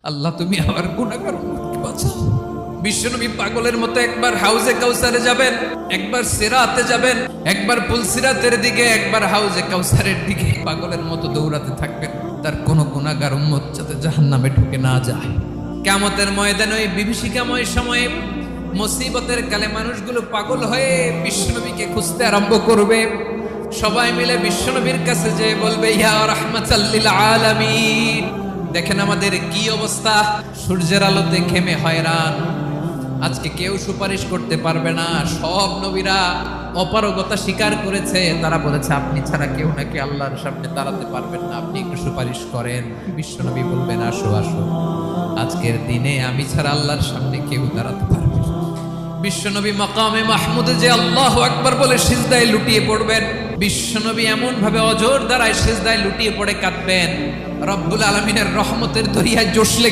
আল্লাহ তুমি আমার গুনাহগার উম্মতকে বাঁচাও। বিশ্বনবী পাগলের মতো একবার হাউজে কাউসারে যাবেন, একবার সিরাতে যাবেন, একবার পুলসিরাতের দিকে, একবার হাউজে কাউসারের দিকে পাগলের মতো দৌড়াতে থাকবেন, তার কোনো গুনাহগার উম্মত যাতে জাহান্নামে ঢুকে না যায়। কিয়ামতের ময়দানে ওই বিভীষিকাময় সময়ে মুসিবতের কালে মানুষগুলো পাগল হয়ে বিশ্বনবীকে খুঁজতে আরম্ভ করবে। সবাই মিলে বিশ্বনবীর কাছে যেয়ে বলবে, ইয়া রাহমাতাল লিল আলামিন, দেখেন আমাদের কি অবস্থা, সূর্যের আলোতে ঘেমে হয়রান, আজকে কেউ সুপারিশ করতে পারবে না। সব নবীরা অপারগতা স্বীকার করেছে, তারা বলেছে আপনি ছাড়া কেউ নাকি আল্লাহর সামনে দাঁড়াতে পারবেন না, আপনি একটু সুপারিশ করেন। বিশ্বনবী বলবেন, আসো আসো, আজকের দিনে আমি ছাড়া আল্লাহর সামনে কেউ দাঁড়াতে পারবে না। বিশ্বনবী মাকামে মাহমুদে যে আল্লাহু আকবার বলে সিজদায় লুটিয়ে পড়বেন, বিশ্বনবী এমন ভাবে অজর দ্বারায় সিজদায় লুটিয়ে পড়ে কাঁদবেন, রব্বুল আলামিনের রহমতের দরিয়ায় জোশ লেগে